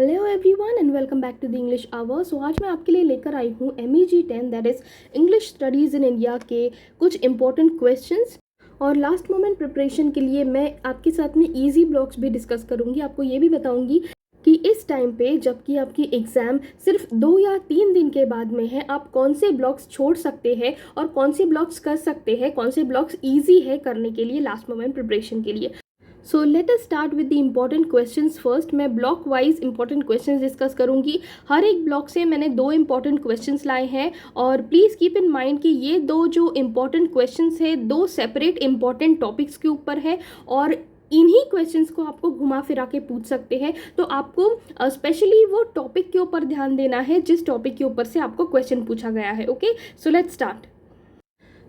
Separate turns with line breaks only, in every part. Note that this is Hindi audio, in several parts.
Hello everyone and welcome back to the English hour. So आज मैं आपके लिए लेकर आई हूँ MEG 10 that is English studies in India के कुछ इंपॉर्टेंट क्वेश्चंस। और लास्ट मोमेंट प्रिपरेशन के लिए मैं आपके साथ में इजी ब्लॉक्स भी डिस्कस करूँगी। आपको ये भी बताऊँगी कि इस टाइम पे जबकि आपकी एग्ज़ाम सिर्फ 2 या 3 दिन के बाद में है, आप कौन से ब्लॉक्स छोड़ सकते हैं और कौन से ब्लॉक्स कर सकते हैं, कौन से ब्लॉक्स ईजी है करने के लिए लास्ट मोमेंट प्रिपरेशन के लिए। So let us start with the important questions first. मैं block wise important questions discuss करूंगी। हर एक ब्लॉक से मैंने 2 इंपॉर्टेंट क्वेश्चंस लाए हैं और प्लीज़ कीप इन माइंड कि ये 2 जो इंपॉर्टेंट क्वेश्चंस है 2 सेपरेट इंपॉर्टेंट टॉपिक्स के ऊपर है और इन्हीं क्वेश्चंस को आपको घुमा फिरा के पूछ सकते हैं। तो आपको स्पेशली वो टॉपिक के ऊपर ध्यान देना है जिस टॉपिक के ऊपर से आपको क्वेश्चन पूछा गया है। Okay, so let's start.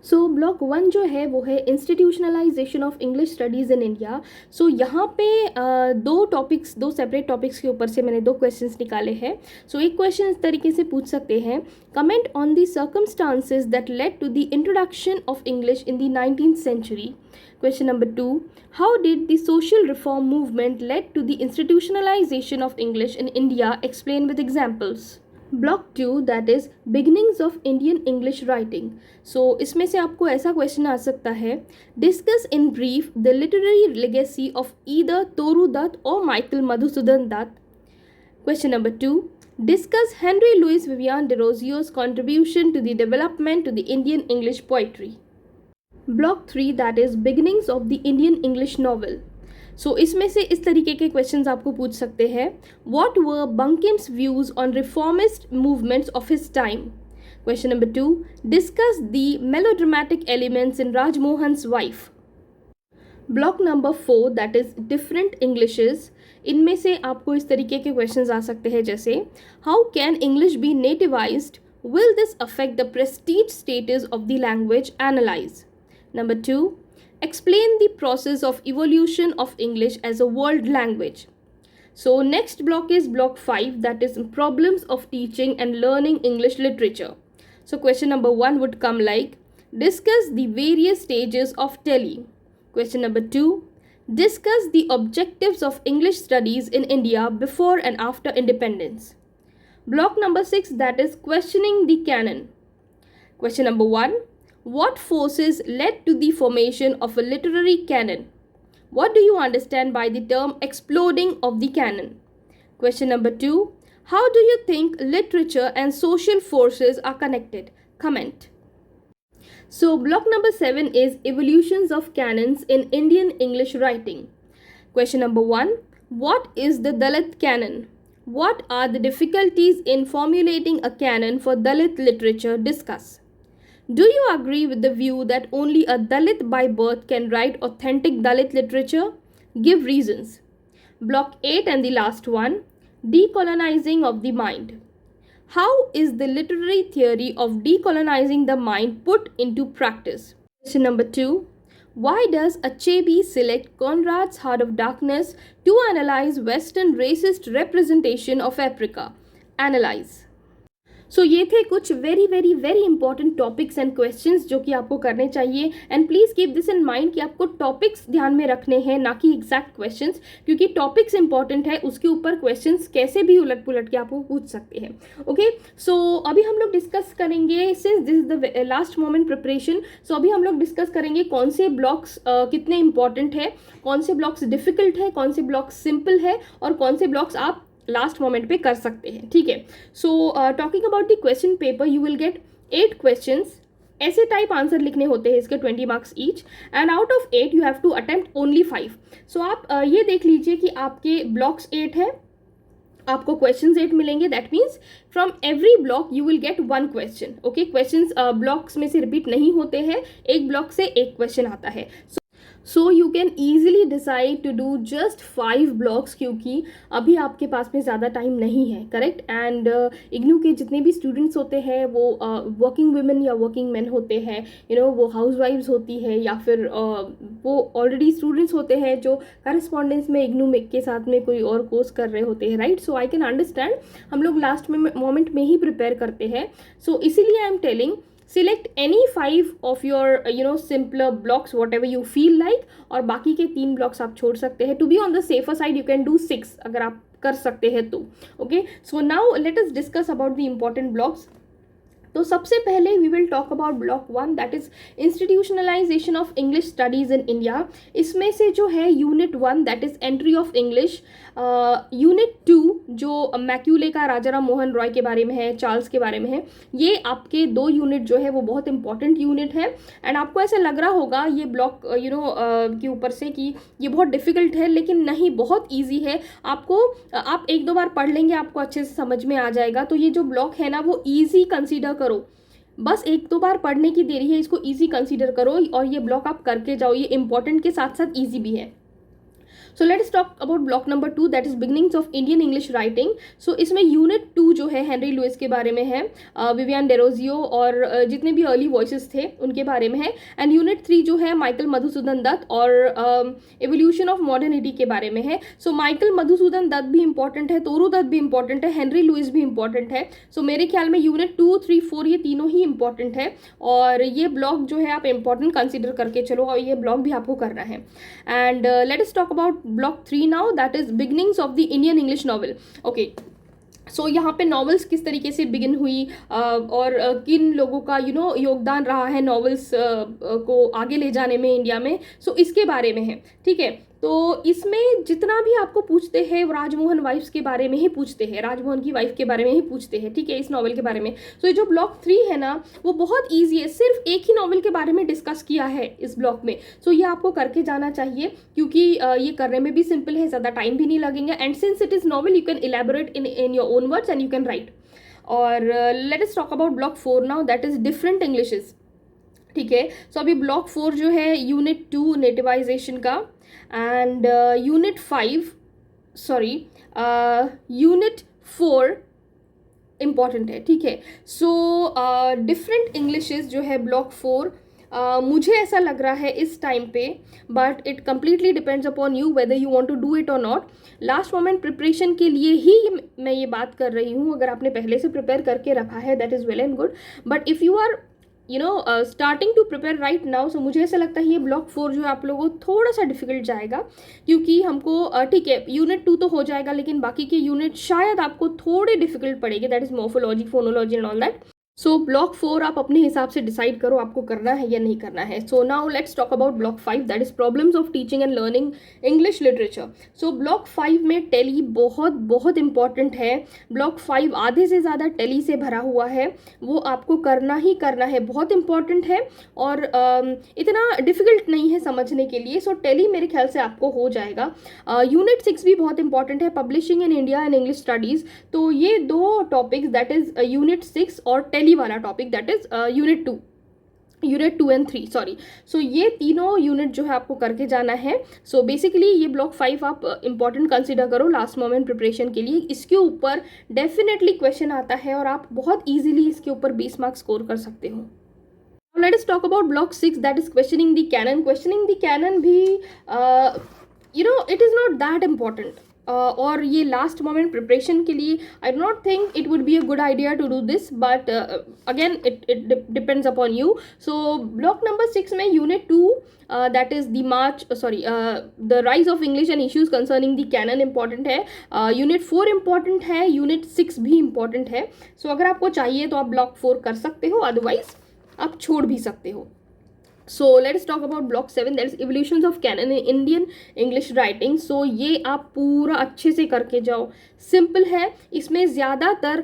So block 1 जो है वो है institutionalisation of English studies in India. So यहाँ पे 2 सेपरेट टॉपिक्स के ऊपर से मैंने 2 क्वेश्चंस निकाले हैं। सो एक क्वेश्चन इस तरीके से पूछ सकते हैं, comment on the circumstances that led to the introduction of English in the 19th century. Question number 2, how did the social reform movement led to the institutionalization of English in India? Explain with examples. Block 2 that is beginnings of Indian English writing. So इसमें से आपको ऐसा क्वेश्चन आ सकता है, discuss in brief the literary legacy of either Toru Dutt or Michael Madhusudan Dutt. Question number 2, discuss Henry Louis Vivian de Rosier's contribution to the development to the Indian English poetry. Block 3 that is beginnings of the Indian English novel. सो इसमें से इस तरीके के क्वेश्चंस आपको पूछ सकते हैं, what were Bankim's views on reformist movements of his time. Question number 2, discuss the melodramatic elements in Rajmohan's Wife. Block number 4 that is different Englishes. इनमें से आपको इस तरीके के क्वेश्चंस आ सकते हैं जैसे, how can English be nativised, will this affect the prestige status of the language, analyse. Number 2, explain the process of evolution of English as a world language. So next block is block 5 that is problems of teaching and learning English literature. So question number 1 would come like, discuss the various stages of tele. Question number 2, discuss the objectives of English studies in India before and after independence. Block number 6 that is questioning the canon. Question number 1, what forces led to the formation of a literary canon? What do you understand by the term exploding of the canon? Question number 2, how do you think literature and social forces are connected? Comment. So block number 7 is evolutions of canons in Indian English writing. Question number 1, what is the Dalit canon? What are the difficulties in formulating a canon for Dalit literature? Discuss. Do you agree with the view that only a Dalit by birth can write authentic Dalit literature? Give reasons. Block 8 and the last one, decolonizing of the mind. How is the literary theory of decolonizing the mind put into practice? Question number 2, why does Achebe select Conrad's Heart of Darkness to analyze Western racist representation of Africa? Analyze. सो ये थे कुछ very very very important topics and questions जो कि आपको करने चाहिए। And please keep this in mind कि आपको टॉपिक्स ध्यान में रखने हैं, ना कि एग्जैक्ट क्वेश्चंस, क्योंकि टॉपिक्स इंपॉर्टेंट है, उसके ऊपर क्वेश्चंस कैसे भी उलट पुलट के आपको पूछ सकते हैं। ओके, सो अभी हम लोग डिस्कस करेंगे, since this is the last moment preparation, so अभी हम लोग डिस्कस करेंगे कौन से ब्लॉक्स कितने इंपॉर्टेंट है, कौन से ब्लॉक्स डिफिकल्ट है, कौन से ब्लॉक्स सिंपल है और कौन से ब्लॉक्स आप लास्ट मोमेंट पे कर सकते हैं। ठीक है, so talking about the question paper, you will get 8 questions. ऐसे टाइप आंसर लिखने होते हैं इसके 20 marks each, and out of 8 you have to attempt only 5। सो आप ये देख लीजिए कि आपके ब्लॉक्स 8 है, आपको क्वेश्चंस 8 मिलेंगे। That means from every block you will gate 1 question. Okay, questions blocks में से रिपीट नहीं होते हैं, एक ब्लॉक से एक क्वेश्चन आता है। So you can easily decide to do just 5 blocks, क्योंकि अभी आपके पास में ज़्यादा टाइम नहीं है, करेक्ट। एंड इग्नू के जितने भी स्टूडेंट्स होते हैं वो वर्किंग वुमेन या वर्किंग मैन होते हैं, वो हाउस वाइफ्स होती है या फिर वो ऑलरेडी स्टूडेंट्स होते हैं जो करस्पॉन्डेंस में इग्नू के साथ में कोई और कोर्स कर रहे होते हैं, right. So I can understand, हम लोग लास्ट मोमेंट में ही प्रिपेयर करते हैं। सो इसीलिए I am telling, select any 5 of your simpler blocks whatever you feel like, और बाकी के 3 ब्लॉक्स आप छोड़ सकते हैं। To be on the safer side you can do 6 अगर आप कर सकते हैं तो okay. So now let us discuss about the important blocks. तो सबसे पहले we will talk about block 1 that is institutionalisation of English studies in India. इसमें से जो है unit 1 that is entry of English, unit 2 जो मैक्यूले का राजा राम मोहन रॉय के बारे में है, चार्ल्स के बारे में है, ये आपके 2 यूनिट जो है वो बहुत इंपॉर्टेंट यूनिट है। एंड आपको ऐसा लग रहा होगा ये ब्लॉक के ऊपर से कि ये बहुत डिफिकल्ट है, लेकिन नहीं, बहुत ईजी है। आपको आप 1-2 बार पढ़ लेंगे, आपको अच्छे से समझ में आ जाएगा। तो ये जो ब्लॉक है ना वो ईजी कंसीडर करो, बस 1-2 बार पढ़ने की देरी है, इसको इजी कंसीडर करो और ये ब्लॉक आप करके जाओ। ये इंपॉर्टेंट के साथ साथ इजी भी है। So let's talk about block number 2 that is beginnings of Indian English writing. So इसमें यूनिट 2 जो है हेनरी लुइस के बारे में है, विवियन डेरोजियो और जितने भी अर्ली वॉइसेस थे उनके बारे में है। एंड यूनिट 3 जो है माइकल मधुसूदन दत्त और एवोल्यूशन ऑफ मॉडर्निटी के बारे में है। सो माइकल मधुसूदन दत्त भी इंपॉर्टेंट है, तोरू दत्त भी इंपॉर्टेंट है, हेनरी लुइस भी इंपॉर्टेंट है। सो मेरे ख्याल में यूनिट 2, 3, 4 ये तीनों ही इंपॉर्टेंट है और ये ब्लॉक जो है आप इंपॉर्टेंट कंसिडर करके चलो और ये ब्लॉक भी आपको करना है। And let us talk about block 3 now that is beginnings of the Indian English novel. Okay, so यहाँ पे नॉवेल्स किस तरीके से बिगिन हुई और किन लोगों का योगदान रहा है नॉवेल्स को आगे ले जाने में इंडिया में, सो इसके बारे में है। ठीक है, तो इसमें जितना भी आपको पूछते हैं राजमोहन वाइफ्स के बारे में ही पूछते हैं, राजमोहन की वाइफ के बारे में ही पूछते हैं। ठीक है, इस नॉवल के बारे में। सो ये जो ब्लॉक 3 है ना वो बहुत ईजी है, सिर्फ एक ही नॉवल के बारे में डिस्कस किया है इस ब्लॉक में। सो ये आपको करके जाना चाहिए क्योंकि ये करने में भी सिंपल है, ज़्यादा टाइम भी नहीं लगेंगे। And since it is novel you can elaborate in your own words and you can write. और let us talk about block 4 now that is different Englishes. ठीक है, सो अभी ब्लॉक 4 जो है यूनिट 2 नेटिवाइजेशन का एंड यूनिट 4 इम्पॉर्टेंट है। ठीक है, सो डिफरेंट इंग्लिशेस जो है ब्लॉक 4 मुझे ऐसा लग रहा है इस टाइम पे, but it completely depends upon you whether you want to do it और नॉट। लास्ट मोमेंट प्रिपरेशन के लिए ही मैं ये बात कर रही हूँ। अगर आपने पहले से प्रिपेयर करके रखा है that is well and good, but if you are starting to prepare right now, so मुझे ऐसा लगता है ये ब्लॉक 4 जो है आप लोगों को थोड़ा सा डिफिकल्ट जाएगा क्योंकि हमको ठीक है यूनिट 2 तो हो जाएगा लेकिन बाकी के यूनिट शायद आपको थोड़े डिफिकल्ट पड़ेंगे, that is morphology, phonology and all that. So block 4 आप अपने हिसाब से डिसाइड करो आपको करना है या नहीं करना है। So now let's talk about block 5 that is problems of teaching and learning English literature. So block 5 में टेली बहुत बहुत इंपॉर्टेंट है। ब्लॉक 5 आधे से ज़्यादा टेली से भरा हुआ है, वो आपको करना ही करना है, बहुत इंपॉर्टेंट है और इतना डिफिकल्ट नहीं है समझने के लिए। सो टेली मेरे ख्याल से आपको हो जाएगा। यूनिट 6 भी बहुत इंपॉर्टेंट है, publishing in India and English studies. तो ये 2 टॉपिक्स दैट इज यूनिट 6 और टेली वाला topic that is unit 2 and 3 sorry. So ये तीनों यूनिट जो है आपको करके जाना है। सो बेसिकली ये ब्लॉक 5 आप इंपॉर्टेंट कंसीडर करो लास्ट मोमेंट प्रिपरेशन के लिए। इसके ऊपर डेफिनेटली क्वेश्चन आता है और आप बहुत ईजिली इसके ऊपर 20 मार्क्स स्कोर कर सकते हो। Let us talk about block 6 that is questioning the canon. Questioning the canon भी it is not that important और ये लास्ट मोमेंट प्रिपरेशन के लिए I do not think it would be a good idea to do this, but again it depends upon you. So block number 6 में unit 2 that is the rise of English and issues concerning the canon important है। यूनिट 4 इंपॉर्टेंट है, यूनिट 6 भी इंपॉर्टेंट है। सो अगर आपको चाहिए तो आप ब्लॉक 4 कर सकते हो, अदरवाइज आप छोड़ भी सकते हो। So let's talk about block 7 that is evolutions of canon in Indian English writing. So ये आप पूरा अच्छे से करके जाओ, सिंपल है। इसमें ज़्यादातर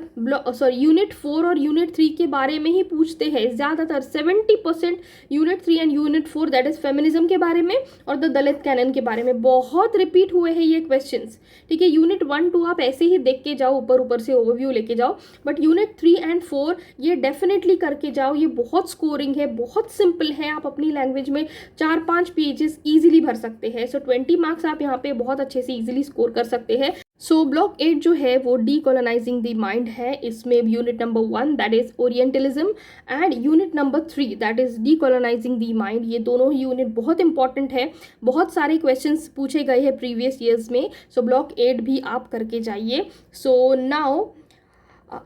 यूनिट 4 और यूनिट 3 के बारे में ही पूछते हैं ज़्यादातर। 70% unit 3 and unit 4 that is feminism के बारे में और द दलित कैनन के बारे में बहुत रिपीट हुए हैं ये क्वेश्चंस। ठीक है, यूनिट 1, 2 आप ऐसे ही देख के जाओ, ऊपर से ओवरव्यू लेके जाओ, बट यूनिट 3 एंड 4 ये डेफिनेटली करके जाओ। ये बहुत स्कोरिंग है, बहुत सिंपल है, आप अपनी लैंग्वेज में 4-5 पेजेस इजीली भर सकते हैं। सो 20 मार्क्स आप यहाँ पे बहुत अच्छे से इजीली स्कोर कर सकते हैं। सो ब्लॉक 8 जो है वो डीकोलोनाइजिंग द माइंड है। इसमें unit number 1 that is orientalism and unit number 3 that is decolonising the mind. ये दोनों ही यूनिट बहुत इंपॉर्टेंट है, बहुत सारे क्वेश्चंस पूछे गए हैं प्रीवियस ईयर्स में। सो ब्लॉक 8 भी आप करके जाइए। सो नाउ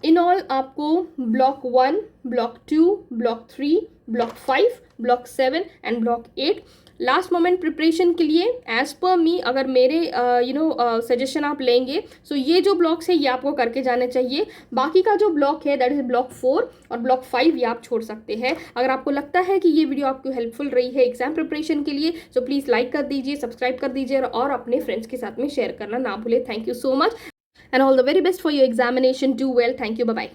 इन ऑल आपको block 1, block 2, block 3, block 5, block 7 and block 8। Last moment preparation के लिए एज पर मी, अगर मेरे सजेशन आप लेंगे, सो ये जो ब्लॉक्स है ये आपको करके जाने चाहिए। बाकी का जो ब्लॉक है दैट इज ब्लॉक 4 और ब्लॉक 5 ये आप छोड़ सकते हैं। अगर आपको लगता है कि ये वीडियो आपको हेल्पफुल रही है एग्जाम प्रिपरेशन के लिए, सो प्लीज़ लाइक कर दीजिए, सब्सक्राइब कर दीजिए और अपने फ्रेंड्स के साथ में शेयर करना ना भूलें। Thank you so much and all the very best for your examination. Do well. Thank you. Bye bye.